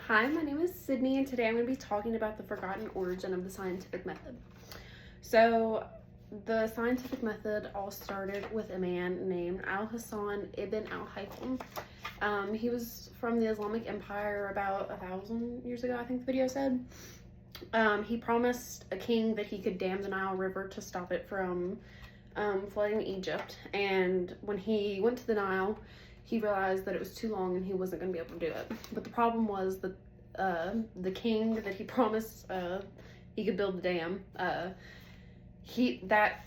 Hi, my name is Sydney, and today I'm going to be talking about the forgotten origin of the scientific method. So, the scientific method all started with a man named Al-Hassan ibn al-Haytham. He was from the Islamic Empire about 1,000 years ago, I think the video said. He promised a king that he could dam the Nile River to stop it from flooding Egypt, and when he went to the Nile, he realized that it was too long and he wasn't going to be able to do it. But the problem was that the king that he promised he could build the dam, that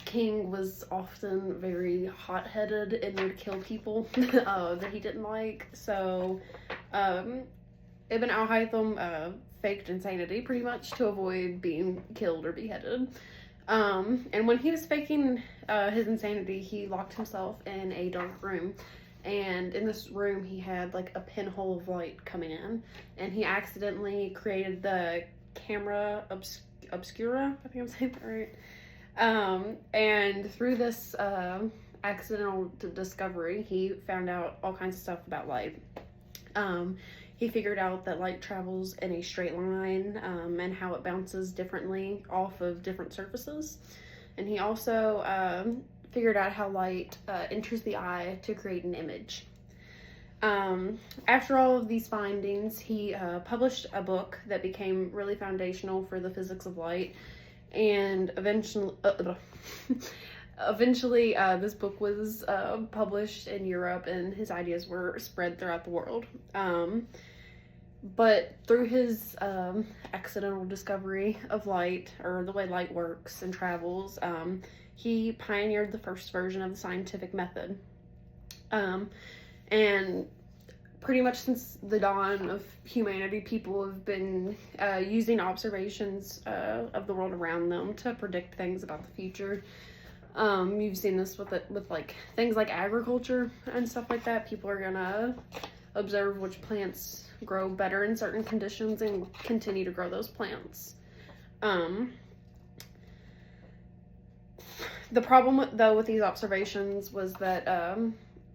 king was often very hot-headed and would kill people that he didn't like. So Ibn al-Haytham faked insanity pretty much to avoid being killed or beheaded. And when he was faking his insanity, he locked himself in a dark room. And in this room, he had like a pinhole of light coming in, and he accidentally created the camera obscura. I think I'm saying that right. And through this accidental discovery, he found out all kinds of stuff about light. He figured out that light travels in a straight line and how it bounces differently off of different surfaces. And he also figured out how light enters the eye to create an image. After all of these findings, he published a book that became really foundational for the physics of light, and eventually this book was published in Europe, and his ideas were spread throughout the world. But through his accidental discovery of light, or the way light works and travels, he pioneered the first version of the scientific method. And pretty much since the dawn of humanity, people have been using observations of the world around them to predict things about the future. You've seen this with like things like agriculture and stuff like that. People are gonna observe which plants grow better in certain conditions and continue to grow those plants. The problem with these observations was that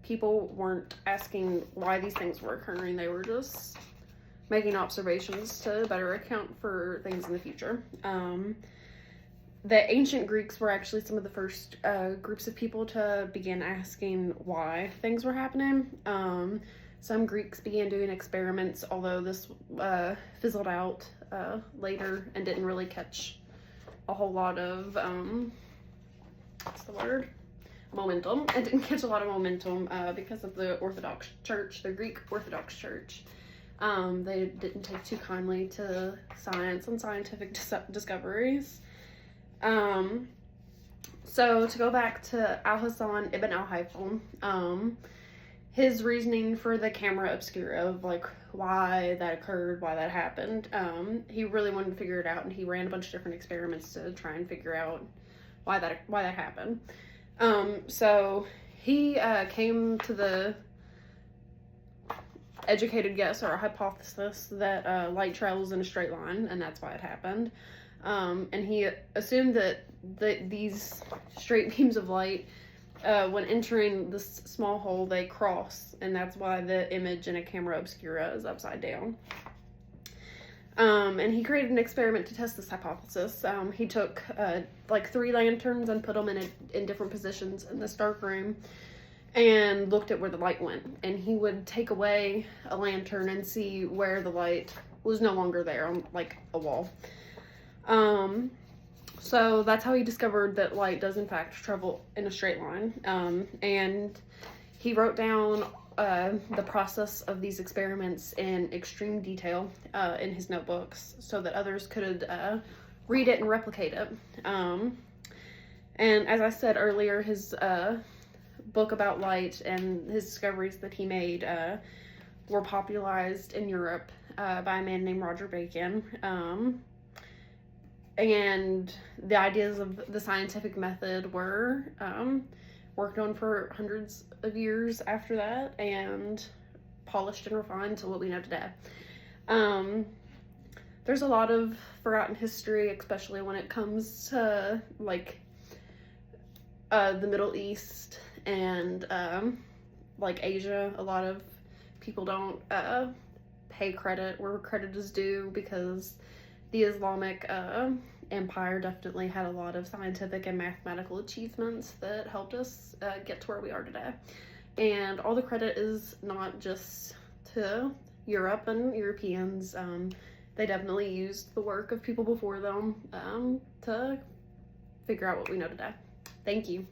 people weren't asking why these things were occurring. They were just making observations to better account for things in the future. The ancient Greeks were actually some of the first groups of people to begin asking why things were happening. Some Greeks began doing experiments, although this fizzled out later and didn't really catch a whole lot of what's the word? Momentum. It didn't catch a lot of momentum because of the Orthodox Church, the Greek Orthodox Church. They didn't take too kindly to science and scientific discoveries. So to go back to Al-Hassan ibn al-Haytham, his reasoning for the camera obscura of like why that occurred, why that happened, he really wanted to figure it out, and he ran a bunch of different experiments to try and figure out why that happened. So he came to the educated guess or a hypothesis that light travels in a straight line, and that's why it happened. And he assumed that these straight beams of light, when entering this small hole, they cross, and that's why the image in a camera obscura is upside down. And he created an experiment to test this hypothesis. He took like 3 lanterns and put them in different positions in this dark room and looked at where the light went. And he would take away a lantern and see where the light was no longer there on like a wall. So that's how he discovered that light does in fact travel in a straight line. And he wrote down the process of these experiments in extreme detail in his notebooks so that others could read it and replicate it. And as I said earlier, his book about light and his discoveries that he made were popularized in Europe by a man named Roger Bacon. And the ideas of the scientific method were worked on for hundreds of years after that and polished and refined to what we know today. There's a lot of forgotten history, especially when it comes to like the Middle East and like Asia. A lot of people don't pay credit where credit is due, because the Islamic empire definitely had a lot of scientific and mathematical achievements that helped us get to where we are today. And all the credit is not just to Europe and Europeans. They definitely used the work of people before them to figure out what we know today. Thank you.